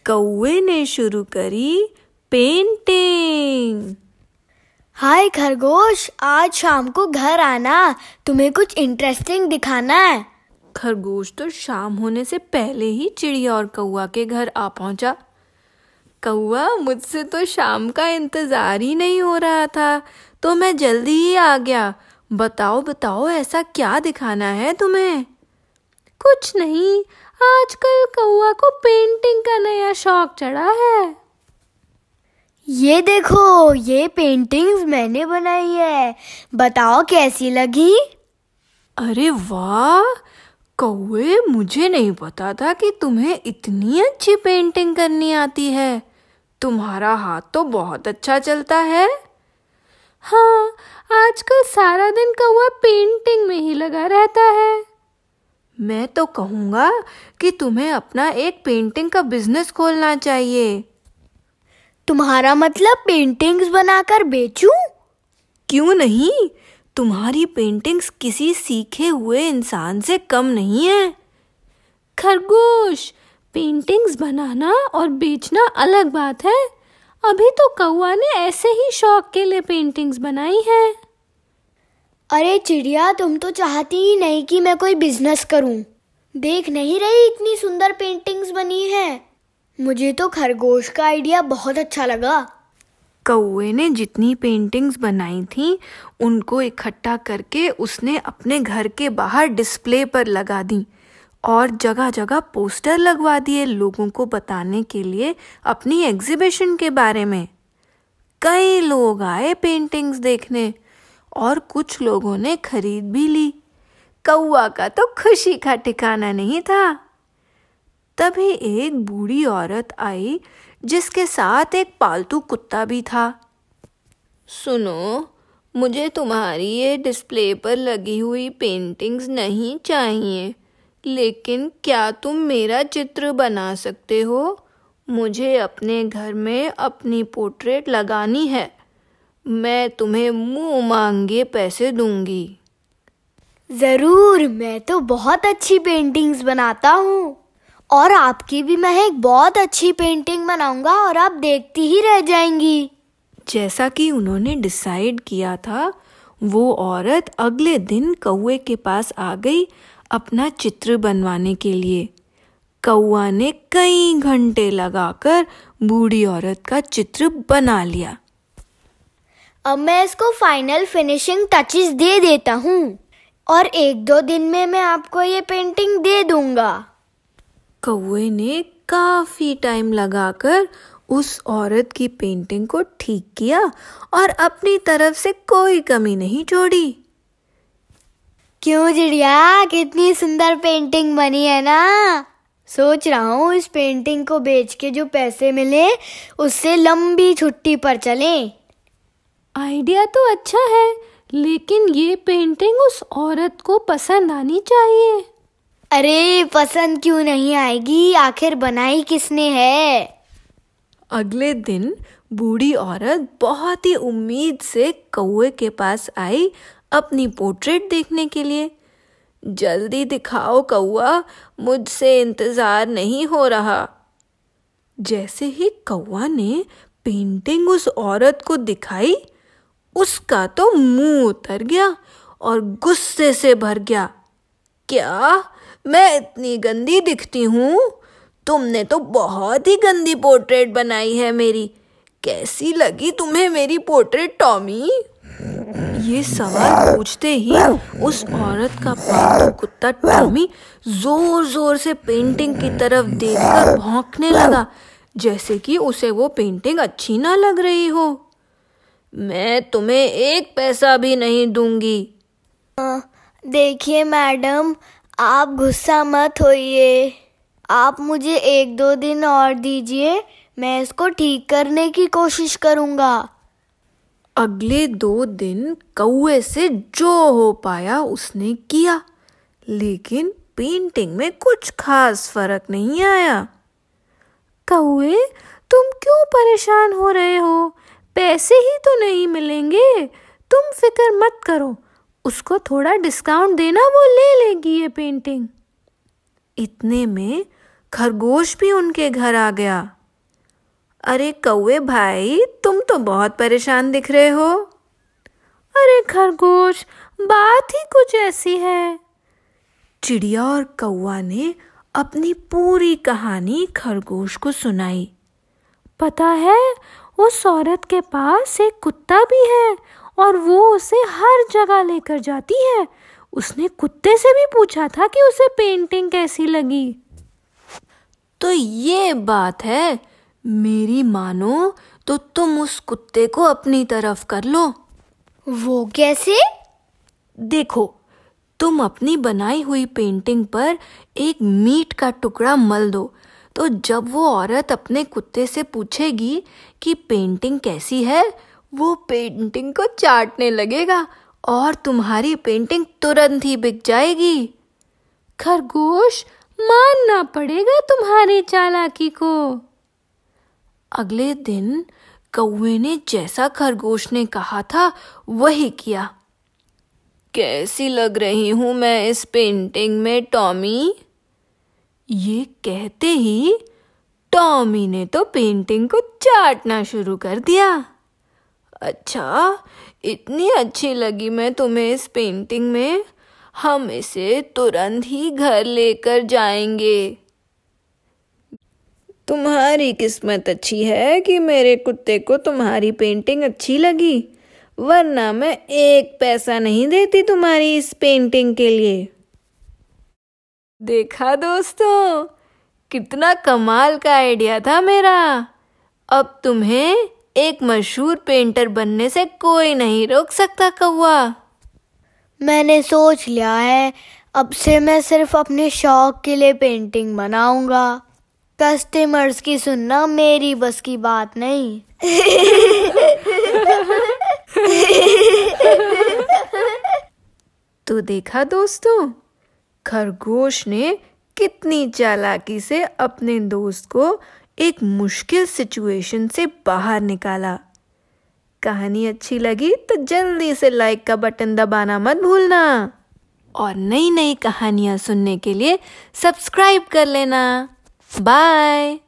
कौवे ने शुरू करी पेंटिंग। हाय खरगोश, आज शाम को घर आना, तुम्हें कुछ इंटरेस्टिंग दिखाना है। खरगोश तो शाम होने से पहले ही चिड़िया और कौवा के घर आ पहुंचा। कौवा, मुझसे तो शाम का इंतजार ही नहीं हो रहा था, तो मैं जल्दी ही आ गया। बताओ बताओ, ऐसा क्या दिखाना है तुम्हें? कुछ नहीं, आजकल कौवा को पेंटिंग का नया शौक चढ़ा है। ये देखो, ये पेंटिंग्स मैंने बनाई है, बताओ कैसी लगी? अरे वाह कौवे, मुझे नहीं पता था कि तुम्हें इतनी अच्छी पेंटिंग करनी आती है। तुम्हारा हाथ तो बहुत अच्छा चलता है। हाँ, आजकल सारा दिन कौवा पेंटिंग में ही लगा रहता है। मैं तो कहूँगा कि तुम्हें अपना एक पेंटिंग का बिजनेस खोलना चाहिए। तुम्हारा मतलब पेंटिंग्स बनाकर बेचूं? क्यों नहीं, तुम्हारी पेंटिंग्स किसी सीखे हुए इंसान से कम नहीं है। खरगोश, पेंटिंग्स बनाना और बेचना अलग बात है। अभी तो कौवा ने ऐसे ही शौक के लिए पेंटिंग्स बनाई है। अरे चिड़िया, तुम तो चाहती ही नहीं कि मैं कोई बिजनेस करूं। देख नहीं रही इतनी सुंदर पेंटिंग्स बनी है। मुझे तो खरगोश का आइडिया बहुत अच्छा लगा। कौवे ने जितनी पेंटिंग्स बनाई थी उनको इकट्ठा करके उसने अपने घर के बाहर डिस्प्ले पर लगा दी और जगह जगह पोस्टर लगवा दिए लोगों को बताने के लिए अपनी एग्जीबिशन के बारे में। कई लोग आए पेंटिंग्स देखने और कुछ लोगों ने खरीद भी ली। कौवा का तो खुशी का ठिकाना नहीं था। तभी एक बूढ़ी औरत आई जिसके साथ एक पालतू कुत्ता भी था। सुनो, मुझे तुम्हारी ये डिस्प्ले पर लगी हुई पेंटिंग्स नहीं चाहिए, लेकिन क्या तुम मेरा चित्र बना सकते हो? मुझे अपने घर में अपनी पोर्ट्रेट लगानी है। मैं तुम्हें मुंह मांगे पैसे दूंगी। जरूर, मैं तो बहुत अच्छी पेंटिंग्स बनाता हूँ और आपकी भी मैं एक बहुत अच्छी पेंटिंग बनाऊंगा और आप देखती ही रह जाएंगी। जैसा कि उन्होंने डिसाइड किया था, वो औरत अगले दिन कौवे के पास आ गई अपना चित्र बनवाने के लिए। कौवा ने कई घंटे लगाकर बूढ़ी औरत का चित्र बना लिया। अब मैं इसको फाइनल फिनिशिंग टचेस दे देता हूँ और 1-2 दिन में मैं आपको ये पेंटिंग दे दूंगा। कौवे ने काफी टाइम लगाकर उस औरत की पेंटिंग को ठीक किया और अपनी तरफ से कोई कमी नहीं छोड़ी। क्यों चिड़िया, कितनी सुंदर पेंटिंग बनी है ना? सोच रहा हूँ इस पेंटिंग को बेच के जो पैसे मिले उससे लंबी छुट्टी पर चलें। आइडिया तो अच्छा है, लेकिन ये पेंटिंग उस औरत को पसंद आनी चाहिए। अरे पसंद क्यों नहीं आएगी, आखिर बनाई किसने है? अगले दिन बूढ़ी औरत बहुत ही उम्मीद से कौवे के पास आई अपनी पोर्ट्रेट देखने के लिए। जल्दी दिखाओ कौवा, मुझसे इंतजार नहीं हो रहा। जैसे ही कौवा ने पेंटिंग उस औरत को दिखाई, उसका तो मुंह उतर गया और गुस्से से भर गया। क्या मैं इतनी गंदी दिखती हूँ? तुमने तो बहुत ही गंदी पोर्ट्रेट बनाई है मेरी। कैसी लगी तुम्हें मेरी पोर्ट्रेट टॉमी? ये सवाल पूछते ही उस औरत का पालतू कुत्ता टॉमी जोर जोर से पेंटिंग की तरफ देखकर भौंकने लगा, जैसे कि उसे वो पेंटिंग अच्छी ना लग रही हो। मैं तुम्हें 1 पैसा भी नहीं दूंगी। देखिए मैडम, आप गुस्सा मत होइए। आप मुझे 1-2 दिन और दीजिए, मैं इसको ठीक करने की कोशिश करूँगा। अगले 2 दिन कौवे से जो हो पाया उसने किया, लेकिन पेंटिंग में कुछ खास फर्क नहीं आया। कौवे, तुम क्यों परेशान हो रहे हो? पैसे ही तो नहीं मिलेंगे। तुम फिक्र मत करो, उसको थोड़ा डिस्काउंट देना, वो ले लेगी ये पेंटिंग। इतने में खरगोश भी उनके घर आ गया। अरे कौवे भाई, तुम तो बहुत परेशान दिख रहे हो। अरे खरगोश, बात ही कुछ ऐसी है। चिड़िया और कौवा ने अपनी पूरी कहानी खरगोश को सुनाई। पता है, उस औरत के पास एक कुत्ता भी है और वो उसे हर जगह लेकर जाती है। उसने कुत्ते से भी पूछा था कि उसे पेंटिंग कैसी लगी। तो ये बात है, मेरी मानो तो तुम उस कुत्ते को अपनी तरफ कर लो। वो कैसे? देखो, तुम अपनी बनाई हुई पेंटिंग पर एक मीट का टुकड़ा मल दो, तो जब वो औरत अपने कुत्ते से पूछेगी कि पेंटिंग कैसी है, वो पेंटिंग को चाटने लगेगा और तुम्हारी पेंटिंग तुरंत ही बिक जाएगी। खरगोश, मानना पड़ेगा तुम्हारी चालाकी को। अगले दिन कौवे ने जैसा खरगोश ने कहा था वही किया। कैसी लग रही हूं मैं इस पेंटिंग में टॉमी? ये कहते ही टॉमी ने तो पेंटिंग को चाटना शुरू कर दिया। अच्छा, इतनी अच्छी लगी मैं तुम्हें इस पेंटिंग में, हम इसे तुरंत ही घर लेकर जाएंगे। तुम्हारी किस्मत अच्छी है कि मेरे कुत्ते को तुम्हारी पेंटिंग अच्छी लगी, वरना मैं 1 पैसा नहीं देती तुम्हारी इस पेंटिंग के लिए। देखा दोस्तों, कितना कमाल का आइडिया था मेरा। अब तुम्हें एक मशहूर पेंटर बनने से कोई नहीं रोक सकता कौवा। मैंने सोच लिया है, अब से मैं सिर्फ अपने शौक के लिए पेंटिंग बनाऊंगा। कस्टमर्स की सुनना मेरी बस की बात नहीं। तो देखा दोस्तों, खरगोश ने कितनी चालाकी से अपने दोस्त को एक मुश्किल सिचुएशन से बाहर निकाला। कहानी अच्छी लगी तो जल्दी से लाइक का बटन दबाना मत भूलना और नई नई कहानियां सुनने के लिए सब्सक्राइब कर लेना। बाय।